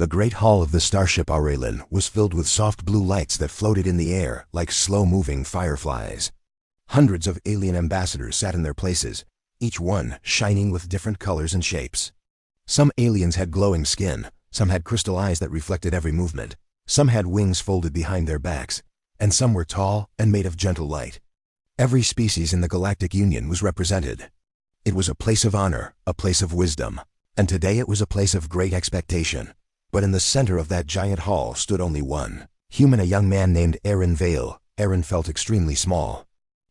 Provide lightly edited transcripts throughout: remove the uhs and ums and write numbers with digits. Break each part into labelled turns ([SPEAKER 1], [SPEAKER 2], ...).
[SPEAKER 1] The great hall of the starship Aurelin was filled with soft blue lights that floated in the air like slow-moving fireflies. Hundreds of alien ambassadors sat in their places, each one shining with different colors and shapes. Some aliens had glowing skin, some had crystal eyes that reflected every movement, some had wings folded behind their backs, and some were tall and made of gentle light. Every species in the Galactic Union was represented. It was a place of honor, a place of wisdom, and today it was a place of great expectation. But in the center of that giant hall stood only one human, a young man named Aaron Vale. Aaron felt extremely small.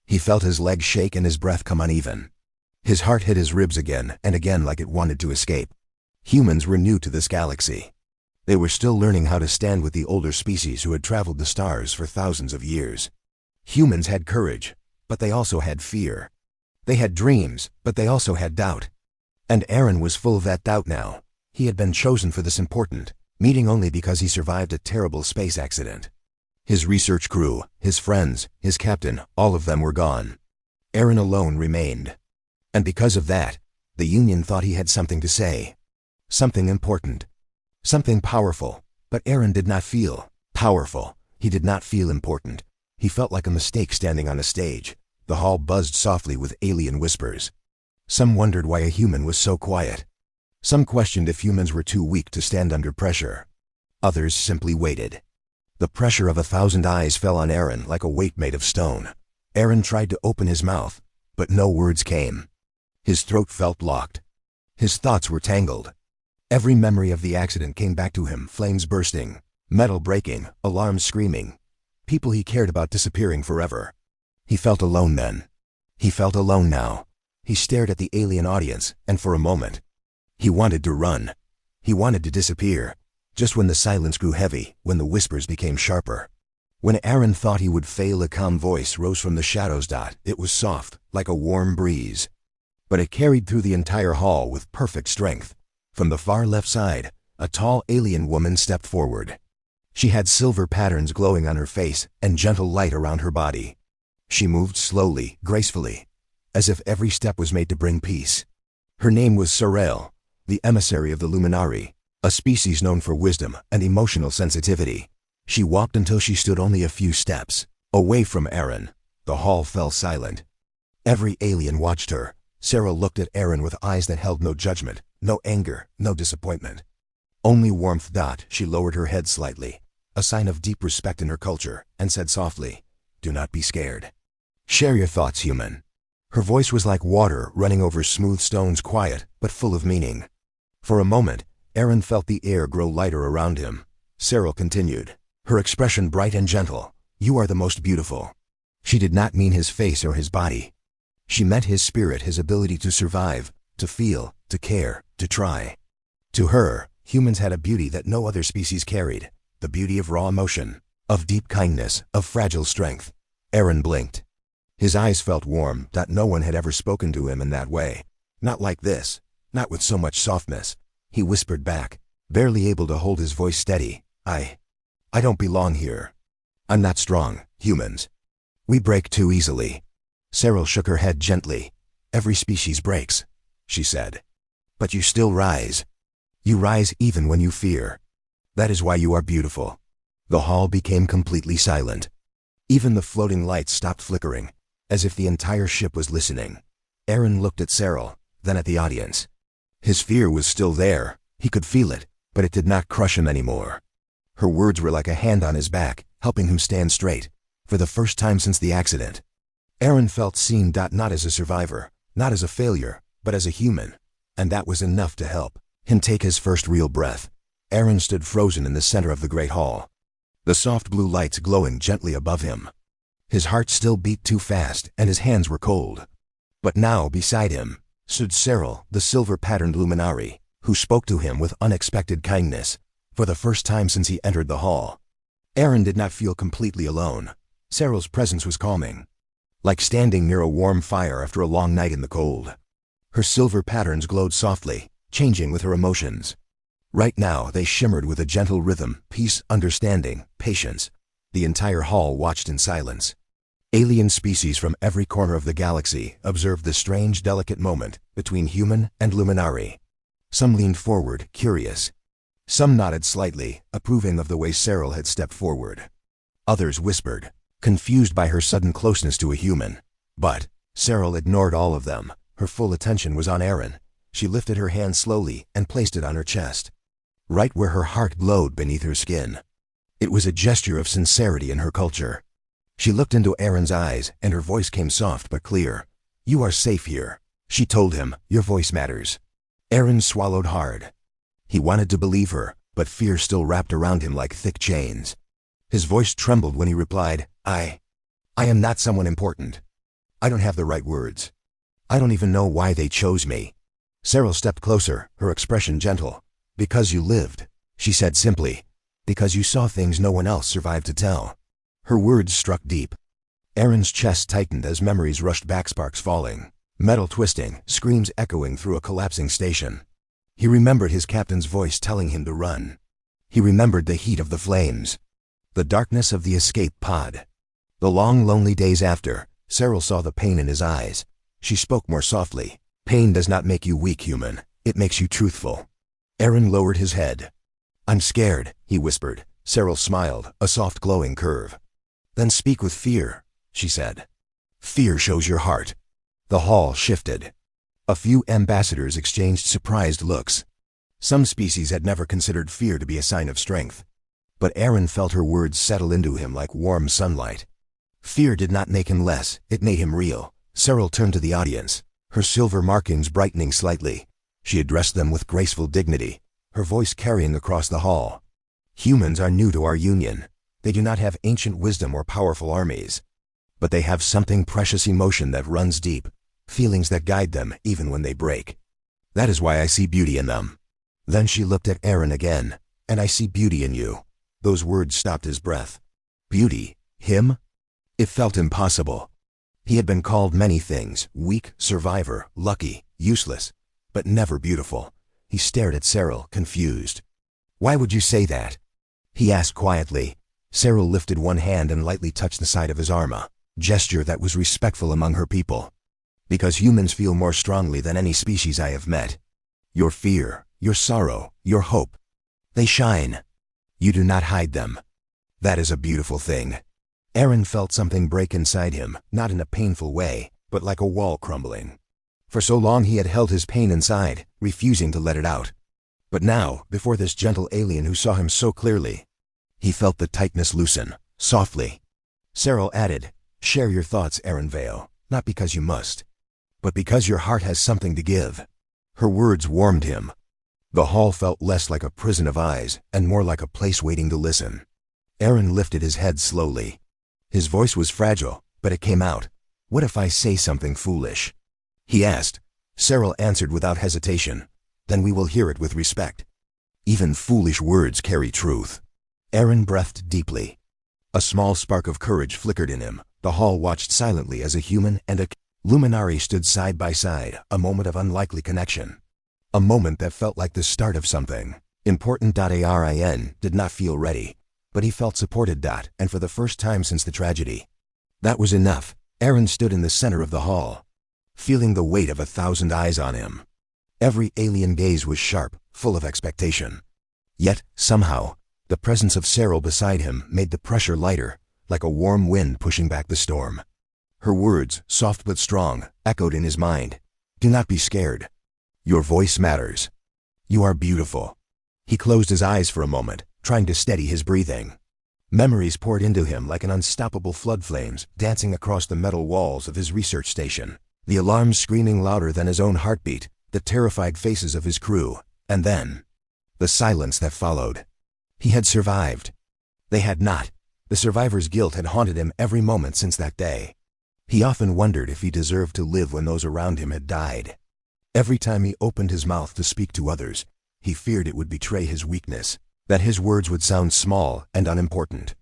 [SPEAKER 1] He felt his legs shake and his breath come uneven. His heart hit his ribs again and again like it wanted to escape. Humans were new to this galaxy. They were still learning how to stand with the older species who had traveled the stars for thousands of years. Humans had courage, but they also had fear. They had dreams, but they also had doubt. And Aaron was full of that doubt now. He had been chosen for this important meeting only because he survived a terrible space accident. His research crew, his friends, his captain, all of them were gone. Aaron alone remained. And because of that, the Union thought he had something to say. Something important. Something powerful. But Aaron did not feel powerful. He did not feel important. He felt like a mistake standing on a stage. The hall buzzed softly with alien whispers. Some wondered why a human was so quiet. Some questioned if humans were too weak to stand under pressure. Others simply waited. The pressure of 1,000 eyes fell on Aaron like a weight made of stone. Aaron tried to open his mouth, but no words came. His throat felt locked. His thoughts were tangled. Every memory of the accident came back to him, flames bursting, metal breaking, alarms screaming, people he cared about disappearing forever. He felt alone then. He felt alone now. He stared at the alien audience, and for a moment, he wanted to run. He wanted to disappear. Just when the silence grew heavy, when the whispers became sharper. When Aaron thought he would fail, a calm voice rose from the shadows. It was soft, like a warm breeze. But it carried through the entire hall with perfect strength. From the far left side, a tall alien woman stepped forward. She had silver patterns glowing on her face and gentle light around her body. She moved slowly, gracefully, as if every step was made to bring peace. Her name was Sorel, the emissary of the Luminari, a species known for wisdom and emotional sensitivity. She walked until she stood only a few steps away from Aaron. The hall fell silent. Every alien watched her. Sarah looked at Aaron with eyes that held no judgment, no anger, no disappointment. Only warmth. She lowered her head slightly, a sign of deep respect in her culture, and said softly, "Do not be scared. Share your thoughts, human." Her voice was like water running over smooth stones, quiet but full of meaning. For a moment, Aaron felt the air grow lighter around him. Sarah continued, her expression bright and gentle. "You are the most beautiful." She did not mean his face or his body. She meant his spirit, his ability to survive, to feel, to care, to try. To her, humans had a beauty that no other species carried, the beauty of raw emotion, of deep kindness, of fragile strength. Aaron blinked. His eyes felt warm. No one had ever spoken to him in that way. Not like this, not with so much softness. He whispered back, barely able to hold his voice steady, I don't belong here. I'm not strong, humans. We break too easily." Sarah shook her head gently. "Every species breaks," she said. "But you still rise. You rise even when you fear. That is why you are beautiful." The hall became completely silent. Even the floating lights stopped flickering, as if the entire ship was listening. Aaron looked at Sarah, then at the audience. His fear was still there. He could feel it, but it did not crush him anymore. Her words were like a hand on his back, helping him stand straight. For the first time since the accident, Aaron felt seen. Not as a survivor, not as a failure, but as a human. And that was enough to help him take his first real breath. Aaron stood frozen in the center of the great hall, the soft blue lights glowing gently above him. His heart still beat too fast, and his hands were cold. But now, beside him, stood Sarah, the silver-patterned luminari, who spoke to him with unexpected kindness, for the first time since he entered the hall. Aaron did not feel completely alone. Sarah's presence was calming, like standing near a warm fire after a long night in the cold. Her silver patterns glowed softly, changing with her emotions. Right now they shimmered with a gentle rhythm, peace, understanding, patience. The entire hall watched in silence. Alien species from every corner of the galaxy observed the strange, delicate moment between human and luminari. Some leaned forward, curious. Some nodded slightly, approving of the way Cyril had stepped forward. Others whispered, confused by her sudden closeness to a human. But Cyril ignored all of them. Her full attention was on Erin. She lifted her hand slowly and placed it on her chest, right where her heart glowed beneath her skin. It was a gesture of sincerity in her culture. She looked into Erin's eyes, and her voice came soft but clear. "You are safe here," she told him. "Your voice matters." Erin swallowed hard. He wanted to believe her, but fear still wrapped around him like thick chains. His voice trembled when he replied, I am not someone important. I don't have the right words. I don't even know why they chose me." Cyril stepped closer, her expression gentle. "Because you lived," she said simply. "Because you saw things no one else survived to tell." Her words struck deep. Erin's chest tightened as memories rushed back, sparks falling, metal twisting, screams echoing through a collapsing station. He remembered his captain's voice telling him to run. He remembered the heat of the flames, the darkness of the escape pod. The long, lonely days after, Cyril saw the pain in his eyes. She spoke more softly. "Pain does not make you weak, human. It makes you truthful." Erin lowered his head. "I'm scared," he whispered. Cyril smiled, a soft glowing curve. "Then speak with fear," she said. "Fear shows your heart." The hall shifted. A few ambassadors exchanged surprised looks. Some species had never considered fear to be a sign of strength. But Erin felt her words settle into him like warm sunlight. Fear did not make him less, it made him real. Cyril turned to the audience, her silver markings brightening slightly. She addressed them with graceful dignity, her voice carrying across the hall. "Humans are new to our union. They do not have ancient wisdom or powerful armies. But they have something precious, emotion that runs deep, feelings that guide them even when they break. That is why I see beauty in them." Then she looked at Erin again. "And I see beauty in you." Those words stopped his breath. Beauty? Him? It felt impossible. He had been called many things: weak, survivor, lucky, useless, but never beautiful. He stared at Cyril, confused. "Why would you say that?" he asked quietly. Cyril lifted one hand and lightly touched the side of his arm, a gesture that was respectful among her people. "Because humans feel more strongly than any species I have met. Your fear, your sorrow, your hope, they shine. You do not hide them. That is a beautiful thing." Erin felt something break inside him, not in a painful way, but like a wall crumbling. For so long he had held his pain inside, refusing to let it out. But now, before this gentle alien who saw him so clearly, he felt the tightness loosen, softly. Cyril added, "Share your thoughts, Erin Vale, not because you must, but because your heart has something to give." Her words warmed him. The hall felt less like a prison of eyes, and more like a place waiting to listen. Erin lifted his head slowly. His voice was fragile, but it came out. "What if I say something foolish?" he asked. Cyril answered without hesitation. "Then we will hear it with respect. Even foolish words carry truth." Erin breathed deeply. A small spark of courage flickered in him. The hall watched silently as a human and a luminary stood side by side, a moment of unlikely connection. A moment that felt like the start of something important. Arin did not feel ready, but he felt supported. And for the first time since the tragedy. That was enough. Erin stood in the center of the hall, feeling the weight of 1,000 eyes on him. Every alien gaze was sharp, full of expectation. Yet, somehow, the presence of Cyril beside him made the pressure lighter, like a warm wind pushing back the storm. Her words, soft but strong, echoed in his mind. "Do not be scared. Your voice matters. You are beautiful." He closed his eyes for a moment, trying to steady his breathing. Memories poured into him like an unstoppable flood, flames dancing across the metal walls of his research station, the alarms screaming louder than his own heartbeat, the terrified faces of his crew, and then the silence that followed. He had survived. They had not. The survivor's guilt had haunted him every moment since that day. He often wondered if he deserved to live when those around him had died. Every time he opened his mouth to speak to others, he feared it would betray his weakness, that his words would sound small and unimportant.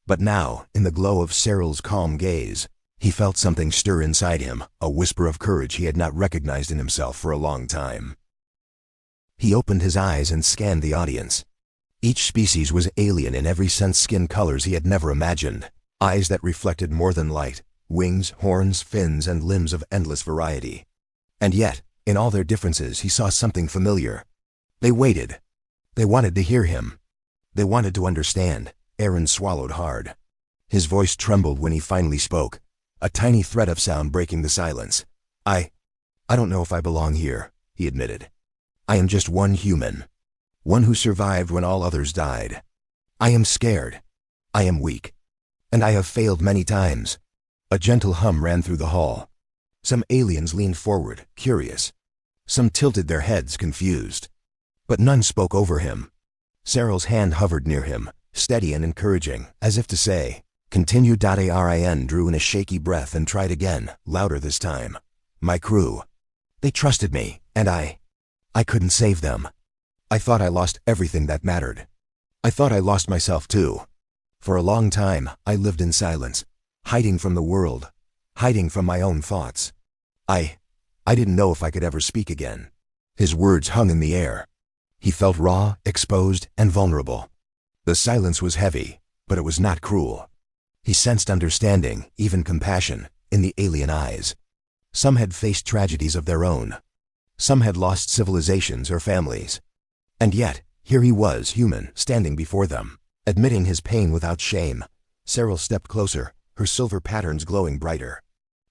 [SPEAKER 1] But now, in the glow of Cyril's calm gaze, he felt something stir inside him, a whisper of courage he had not recognized in himself for a long time. He opened his eyes and scanned the audience. Each species was alien in every sense, skin colors he had never imagined, eyes that reflected more than light, wings, horns, fins, and limbs of endless variety. And yet, in all their differences, he saw something familiar. They waited. They wanted to hear him. They wanted to understand. Aaron swallowed hard. His voice trembled when he finally spoke, a tiny thread of sound breaking the silence. I don't know if I belong here, he admitted. I am just one human. One who survived when all others died. I am scared. I am weak. And I have failed many times. A gentle hum ran through the hall. Some aliens leaned forward, curious. Some tilted their heads, confused. But none spoke over him. Cyril's hand hovered near him, steady and encouraging, as if to say, continue. Arin drew in a shaky breath and tried again, louder this time. My crew. They trusted me, and I couldn't save them. I thought I lost everything that mattered. I thought I lost myself too. For a long time, I lived in silence, hiding from the world, hiding from my own thoughts. I didn't know if I could ever speak again. His words hung in the air. He felt raw, exposed, and vulnerable. The silence was heavy, but it was not cruel. He sensed understanding, even compassion, in the alien eyes. Some had faced tragedies of their own. Some had lost civilizations or families. And yet, here he was, human, standing before them, admitting his pain without shame. Cyril stepped closer, her silver patterns glowing brighter.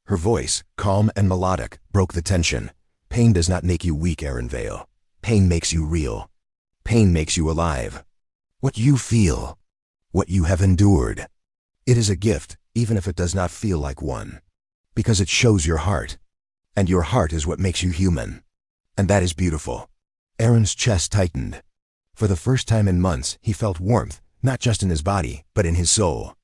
[SPEAKER 1] Her voice, calm and melodic, broke the tension. Pain does not make you weak, Aaron Vale. Pain makes you real. Pain makes you alive. What you feel, what you have endured. It is a gift, even if it does not feel like one. Because it shows your heart. And your heart is what makes you human. And that is beautiful. Aaron's chest tightened. For the first time in months, he felt warmth, not just in his body, but in his soul.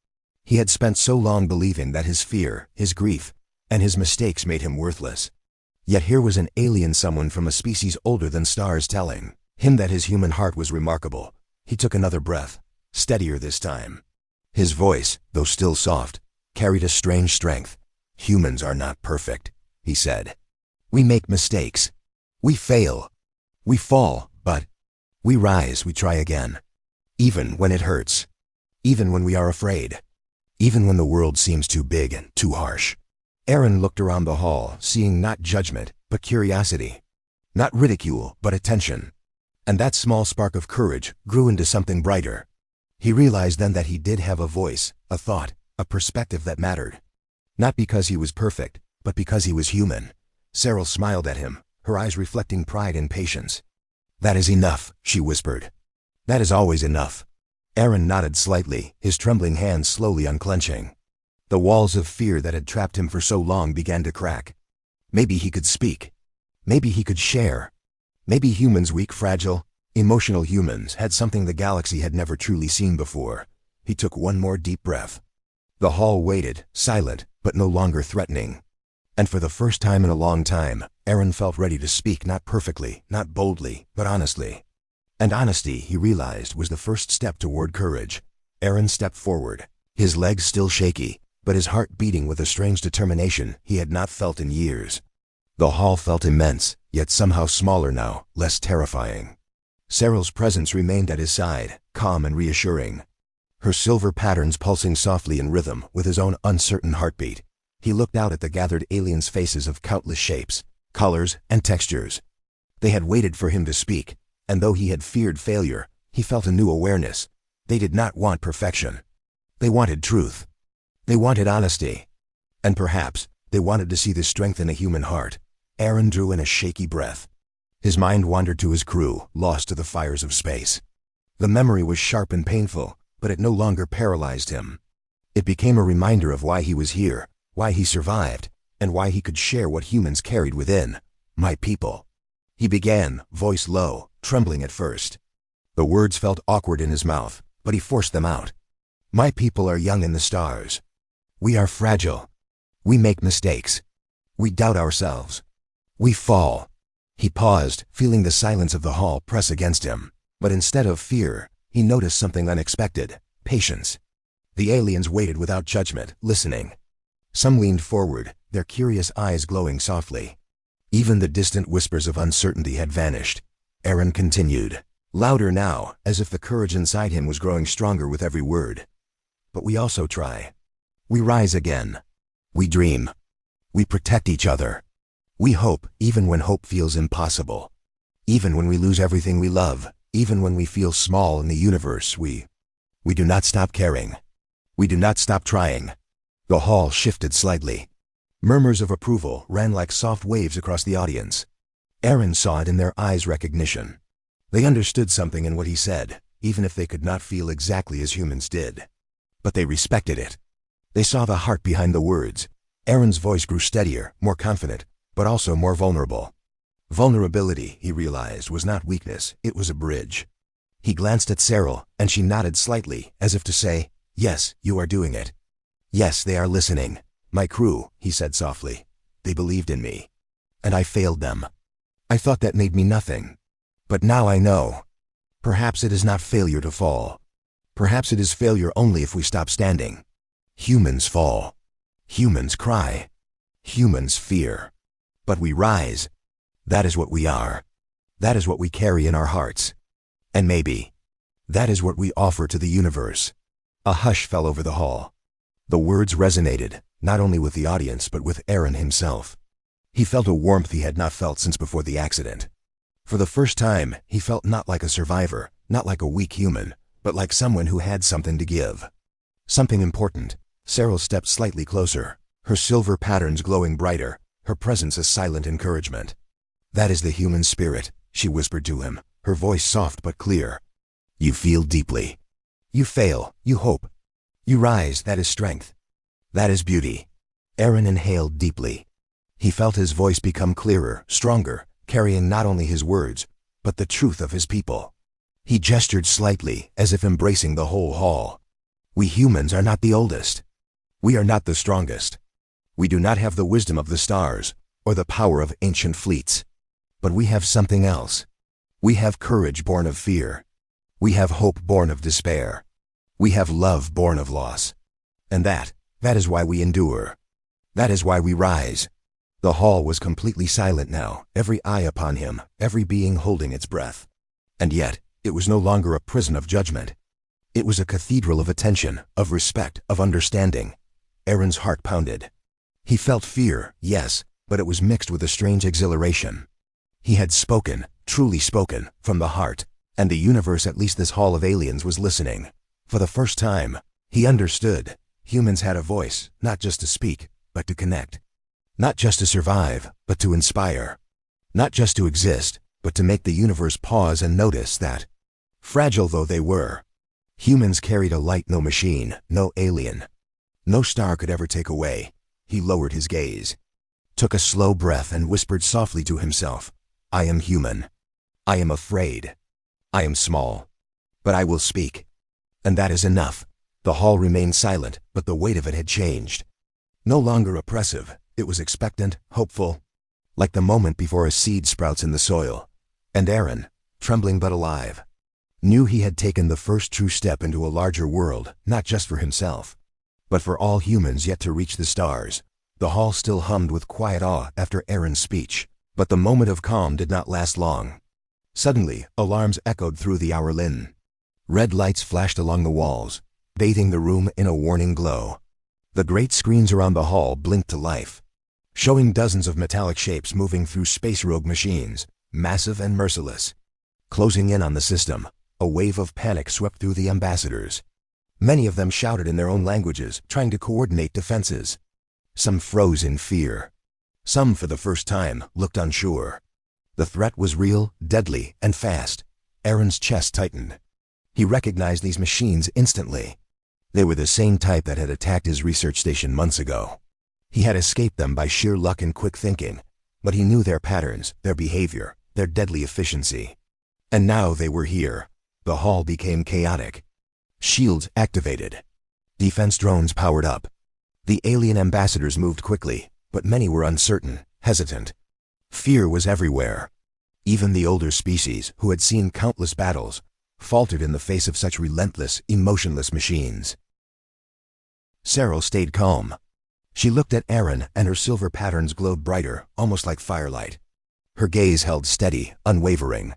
[SPEAKER 1] He had spent so long believing that his fear, his grief, and his mistakes made him worthless. Yet here was an alien, someone from a species older than stars, telling him that his human heart was remarkable. He took another breath, steadier this time. His voice, though still soft, carried a strange strength. Humans are not perfect, he said. We make mistakes. We fail. We fall, but we rise, we try again. Even when it hurts. Even when we are afraid. Even when the world seems too big and too harsh. Aaron looked around the hall, seeing not judgment, but curiosity. Not ridicule, but attention. And that small spark of courage grew into something brighter. He realized then that he did have a voice, a thought, a perspective that mattered. Not because he was perfect, but because he was human. Cyril smiled at him, her eyes reflecting pride and patience. That is enough, she whispered. That is always enough. Aaron nodded slightly, his trembling hands slowly unclenching. The walls of fear that had trapped him for so long began to crack. Maybe he could speak. Maybe he could share. Maybe humans, weak, fragile, emotional humans, had something the galaxy had never truly seen before. He took one more deep breath. The hall waited, silent, but no longer threatening. And for the first time in a long time, Aaron felt ready to speak, not perfectly, not boldly, but honestly. And honesty, he realized, was the first step toward courage. Aaron stepped forward, his legs still shaky, but his heart beating with a strange determination he had not felt in years. The hall felt immense, yet somehow smaller now, less terrifying. Cyril's presence remained at his side, calm and reassuring. Her silver patterns pulsing softly in rhythm with his own uncertain heartbeat. He looked out at the gathered aliens' faces of countless shapes, colors, and textures. They had waited for him to speak, and though he had feared failure, he felt a new awareness. They did not want perfection. They wanted truth. They wanted honesty. And perhaps, they wanted to see the strength in a human heart. Aaron drew in a shaky breath. His mind wandered to his crew, lost to the fires of space. The memory was sharp and painful, but it no longer paralyzed him. It became a reminder of why he was here, why he survived, and why he could share what humans carried within. My people. He began, voice low, trembling at first. The words felt awkward in his mouth, but he forced them out. My people are young in the stars. We are fragile. We make mistakes. We doubt ourselves. We fall. He paused, feeling the silence of the hall press against him. But instead of fear, he noticed something unexpected: patience. The aliens waited without judgment, listening. Some leaned forward, their curious eyes glowing softly. Even the distant whispers of uncertainty had vanished. Aaron continued, louder now, as if the courage inside him was growing stronger with every word. But we also try. We rise again. We dream. We protect each other. We hope, even when hope feels impossible. Even when we lose everything we love. Even when we feel small in the universe, we do not stop caring. We do not stop trying. The hall shifted slightly. Murmurs of approval ran like soft waves across the audience. Aaron saw it in their eyes' recognition. They understood something in what he said, even if they could not feel exactly as humans did. But they respected it. They saw the heart behind the words. Aaron's voice grew steadier, more confident, but also more vulnerable. Vulnerability, he realized, was not weakness, it was a bridge. He glanced at Cyril, and she nodded slightly, as if to say, "Yes, you are doing it. Yes, they are listening. My crew," he said softly. "They believed in me. And I failed them. I thought that made me nothing. But now I know. Perhaps it is not failure to fall. Perhaps it is failure only if we stop standing. Humans fall. Humans cry. Humans fear. But we rise. That is what we are. That is what we carry in our hearts. And maybe that is what we offer to the universe." A hush fell over the hall. The words resonated, not only with the audience but with Aaron himself. He felt a warmth he had not felt since before the accident. For the first time, he felt not like a survivor, not like a weak human, but like someone who had something to give. Something important. Cyril stepped slightly closer, her silver patterns glowing brighter, her presence a silent encouragement. "That is the human spirit," she whispered to him, her voice soft but clear. "You feel deeply. You fail, you hope. You rise, that is strength. That is beauty." Aaron inhaled deeply. He felt his voice become clearer, stronger, carrying not only his words, but the truth of his people. He gestured slightly, as if embracing the whole hall. "We humans are not the oldest. We are not the strongest. We do not have the wisdom of the stars, or the power of ancient fleets. But we have something else. We have courage born of fear. We have hope born of despair. We have love born of loss. And that is why we endure. That is why we rise." The hall was completely silent now, every eye upon him, every being holding its breath. And yet, it was no longer a prison of judgment. It was a cathedral of attention, of respect, of understanding. Aaron's heart pounded. He felt fear, yes, but it was mixed with a strange exhilaration. He had spoken, truly spoken, from the heart, and the universe, at least this hall of aliens, was listening. For the first time, he understood. Humans had a voice, not just to speak, but to connect. Not just to survive, but to inspire. Not just to exist, but to make the universe pause and notice that, fragile though they were, humans carried a light no machine, no alien, no star could ever take away. He lowered his gaze, took a slow breath and whispered softly to himself, "I am human. I am afraid. I am small. But I will speak." And that is enough. The hall remained silent, but the weight of it had changed. No longer oppressive, it was expectant, hopeful, like the moment before a seed sprouts in the soil. And Aaron, trembling but alive, knew he had taken the first true step into a larger world, not just for himself, but for all humans yet to reach the stars. The hall still hummed with quiet awe after Aaron's speech, but the moment of calm did not last long. Suddenly, alarms echoed through the hour linn. Red lights flashed along the walls, bathing the room in a warning glow. The great screens around the hall blinked to life, showing dozens of metallic shapes moving through space-rogue machines, massive and merciless. Closing in on the system, a wave of panic swept through the ambassadors. Many of them shouted in their own languages, trying to coordinate defenses. Some froze in fear. Some, for the first time, looked unsure. The threat was real, deadly, and fast. Aaron's chest tightened. He recognized these machines instantly. They were the same type that had attacked his research station months ago. He had escaped them by sheer luck and quick thinking, but he knew their patterns, their behavior, their deadly efficiency. And now they were here. The hall became chaotic. Shields activated. Defense drones powered up. The alien ambassadors moved quickly, but many were uncertain, hesitant. Fear was everywhere. Even the older species, who had seen countless battles, faltered in the face of such relentless, emotionless machines. Cyril stayed calm. She looked at Aaron, and her silver patterns glowed brighter, almost like firelight. Her gaze held steady, unwavering.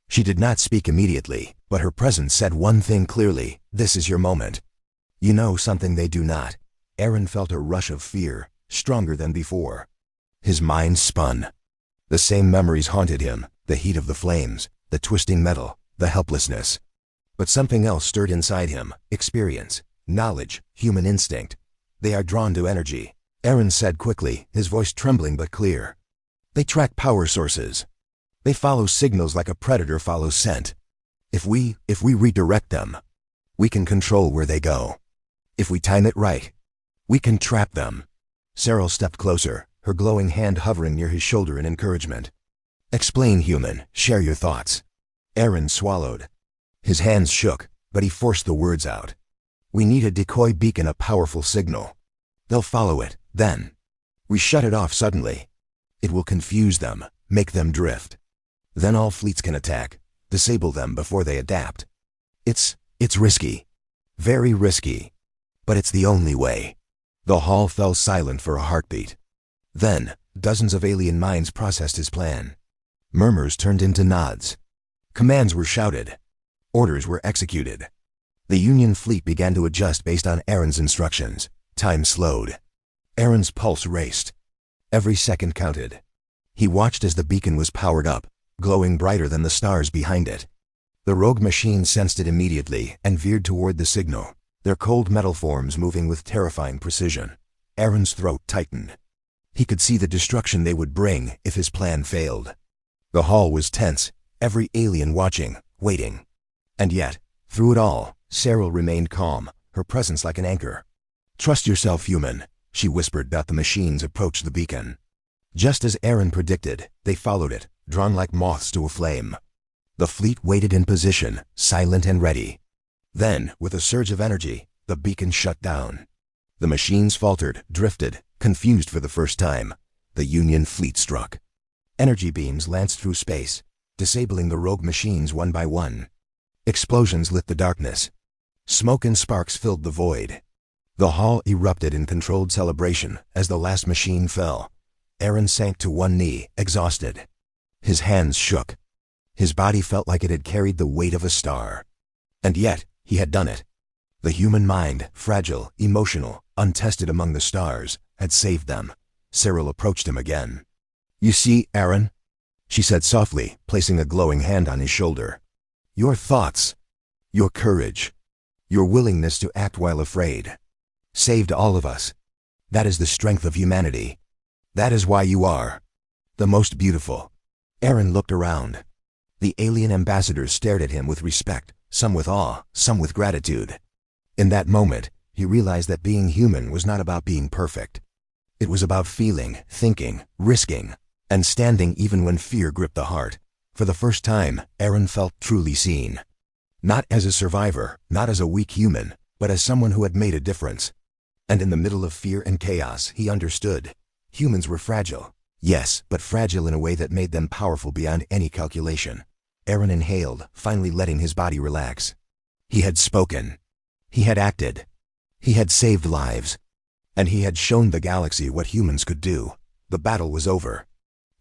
[SPEAKER 1] She did not speak immediately, but her presence said one thing clearly: "This is your moment." "You know something they do not." Aaron felt a rush of fear, stronger than before. His mind spun. The same memories haunted him, the heat of the flames, the twisting metal, the helplessness. But something else stirred inside him: experience, knowledge, human instinct. They are drawn to energy, Aaron said quickly, his voice trembling but clear. They track power sources. They follow signals like a predator follows scent. If we redirect them, we can control where they go. If we time it right, we can trap them. Cyril stepped closer, her glowing hand hovering near his shoulder in encouragement. Explain, human, share your thoughts. Aaron swallowed. His hands shook, but he forced the words out. We need a decoy beacon, a powerful signal. They'll follow it, then. We shut it off suddenly. It will confuse them, make them drift. Then all fleets can attack, disable them before they adapt. It's risky. Very risky. But it's the only way. The hall fell silent for a heartbeat. Then, dozens of alien minds processed his plan. Murmurs turned into nods. Commands were shouted. Orders were executed. The Union fleet began to adjust based on Aaron's instructions. Time slowed. Aaron's pulse raced. Every second counted. He watched as the beacon was powered up, glowing brighter than the stars behind it. The rogue machines sensed it immediately and veered toward the signal, their cold metal forms moving with terrifying precision. Aaron's throat tightened. He could see the destruction they would bring if his plan failed. The hall was tense, every alien watching, waiting. And yet, through it all, Cyril remained calm, her presence like an anchor. Trust yourself, human, she whispered as the machines approached the beacon. Just as Aaron predicted, they followed it, drawn like moths to a flame. The fleet waited in position, silent and ready. Then, with a surge of energy, the beacon shut down. The machines faltered, drifted, confused for the first time. The Union fleet struck. Energy beams lanced through space, disabling the rogue machines one by one. Explosions lit the darkness. Smoke and sparks filled the void. The hall erupted in controlled celebration as the last machine fell. Aaron sank to one knee, exhausted. His hands shook. His body felt like it had carried the weight of a star. And yet, he had done it. The human mind, fragile, emotional, untested among the stars, had saved them. Cyril approached him again. You see, Aaron, she said softly, placing a glowing hand on his shoulder. Your thoughts, your courage, your willingness to act while afraid, saved all of us. That is the strength of humanity. That is why you are the most beautiful. Aaron looked around. The alien ambassadors stared at him with respect, some with awe, some with gratitude. In that moment, he realized that being human was not about being perfect. It was about feeling, thinking, risking, and standing even when fear gripped the heart. For the first time, Aaron felt truly seen. Not as a survivor, not as a weak human, but as someone who had made a difference. And in the middle of fear and chaos, he understood. Humans were fragile. Yes, but fragile in a way that made them powerful beyond any calculation. Aaron inhaled, finally letting his body relax. He had spoken. He had acted. He had saved lives. And he had shown the galaxy what humans could do. The battle was over.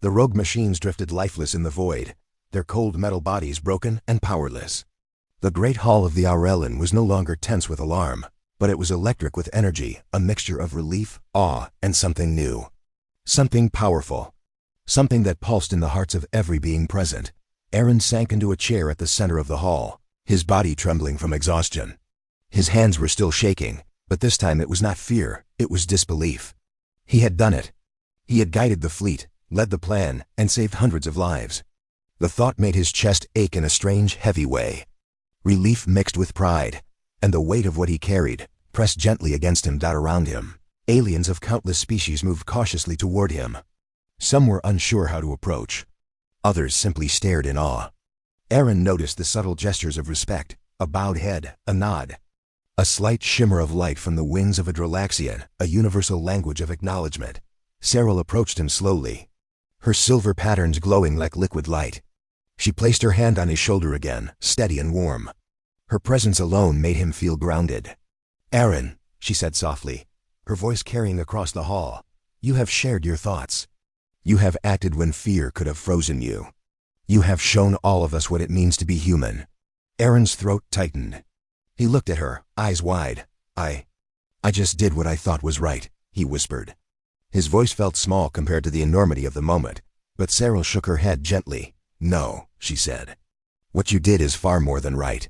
[SPEAKER 1] The rogue machines drifted lifeless in the void, their cold metal bodies broken and powerless. The great hall of the Aurelian was no longer tense with alarm, but it was electric with energy, a mixture of relief, awe, and something new. Something powerful. Something that pulsed in the hearts of every being present. Aaron sank into a chair at the center of the hall, his body trembling from exhaustion. His hands were still shaking, but this time it was not fear, it was disbelief. He had done it. He had guided the fleet, led the plan, and saved hundreds of lives. The thought made his chest ache in a strange, heavy way. Relief mixed with pride, and the weight of what he carried, pressed gently against him, around him. Aliens of countless species moved cautiously toward him. Some were unsure how to approach. Others simply stared in awe. Aaron noticed the subtle gestures of respect, a bowed head, a nod. A slight shimmer of light from the wings of a Dralaxian, a universal language of acknowledgement. Cyril approached him slowly, her silver patterns glowing like liquid light. She placed her hand on his shoulder again, steady and warm. Her presence alone made him feel grounded. Aaron, she said softly, her voice carrying across the hall, you have shared your thoughts. You have acted when fear could have frozen you. You have shown all of us what it means to be human. Aaron's throat tightened. He looked at her, eyes wide. I just did what I thought was right, he whispered. His voice felt small compared to the enormity of the moment, but Cyril shook her head gently. No, she said. What you did is far more than right.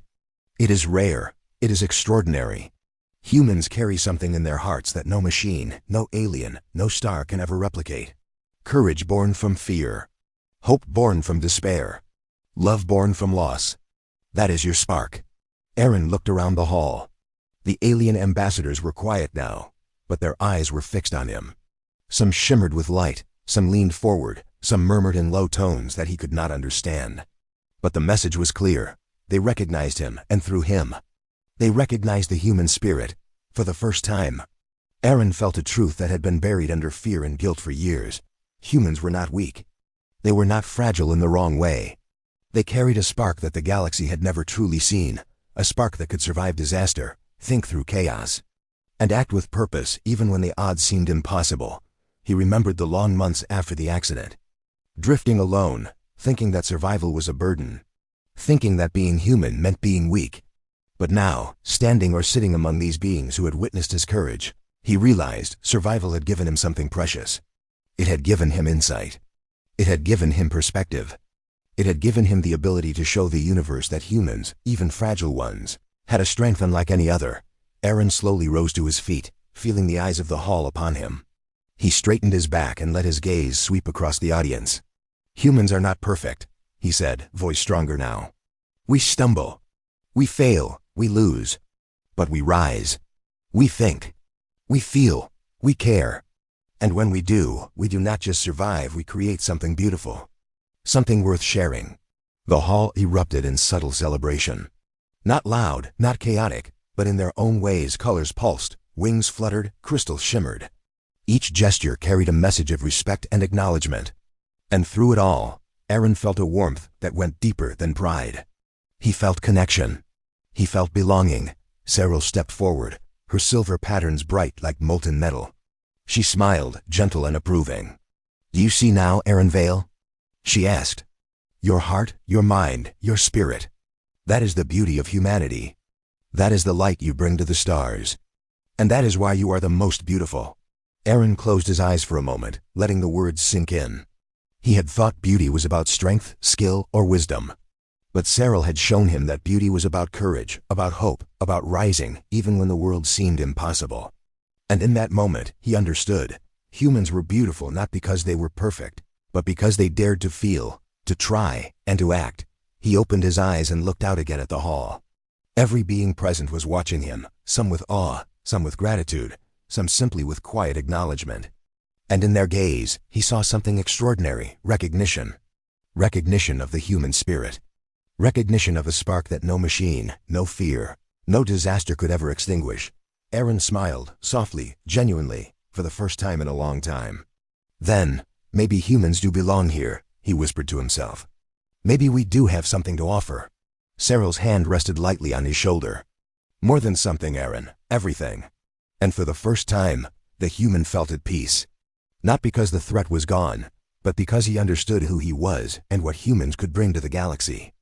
[SPEAKER 1] It is rare. It is extraordinary. Humans carry something in their hearts that no machine, no alien, no star can ever replicate. Courage born from fear. Hope born from despair. Love born from loss. That is your spark. Aaron looked around the hall. The alien ambassadors were quiet now, but their eyes were fixed on him. Some shimmered with light, some leaned forward, some murmured in low tones that he could not understand. But the message was clear. They recognized him, and through him, they recognized the human spirit, for the first time. Aaron felt a truth that had been buried under fear and guilt for years. Humans were not weak. They were not fragile in the wrong way. They carried a spark that the galaxy had never truly seen, a spark that could survive disaster, think through chaos, and act with purpose even when the odds seemed impossible. He remembered the long months after the accident. Drifting alone, thinking that survival was a burden, thinking that being human meant being weak. But now, standing or sitting among these beings who had witnessed his courage, he realized survival had given him something precious. It had given him insight. It had given him perspective. It had given him the ability to show the universe that humans, even fragile ones, had a strength unlike any other. Aaron slowly rose to his feet, feeling the eyes of the hall upon him. He straightened his back and let his gaze sweep across the audience. Humans are not perfect, he said, voice stronger now. We stumble. We fail. We lose. But we rise. We think. We feel. We care. And when we do not just survive, we create something beautiful. Something worth sharing. The hall erupted in subtle celebration. Not loud, not chaotic, but in their own ways colors pulsed, wings fluttered, crystals shimmered. Each gesture carried a message of respect and acknowledgement. And through it all, Aaron felt a warmth that went deeper than pride. He felt connection. He felt belonging. Cyril stepped forward, her silver patterns bright like molten metal. She smiled, gentle and approving. Do you see now, Aaron Vale? She asked. Your heart, your mind, your spirit. That is the beauty of humanity. That is the light you bring to the stars. And that is why you are the most beautiful. Aaron closed his eyes for a moment, letting the words sink in. He had thought beauty was about strength, skill, or wisdom. But Cyril had shown him that beauty was about courage, about hope, about rising, even when the world seemed impossible. And in that moment, he understood. Humans were beautiful not because they were perfect, but because they dared to feel, to try, and to act. He opened his eyes and looked out again at the hall. Every being present was watching him, some with awe, some with gratitude, some simply with quiet acknowledgement. And in their gaze, he saw something extraordinary, recognition. Recognition of the human spirit. Recognition of a spark that no machine, no fear, no disaster could ever extinguish. Aaron smiled, softly, genuinely, for the first time in a long time. Then, maybe humans do belong here, he whispered to himself. Maybe we do have something to offer. Cyril's hand rested lightly on his shoulder. More than something, Aaron, everything. And for the first time, the human felt at peace. Not because the threat was gone, but because he understood who he was and what humans could bring to the galaxy.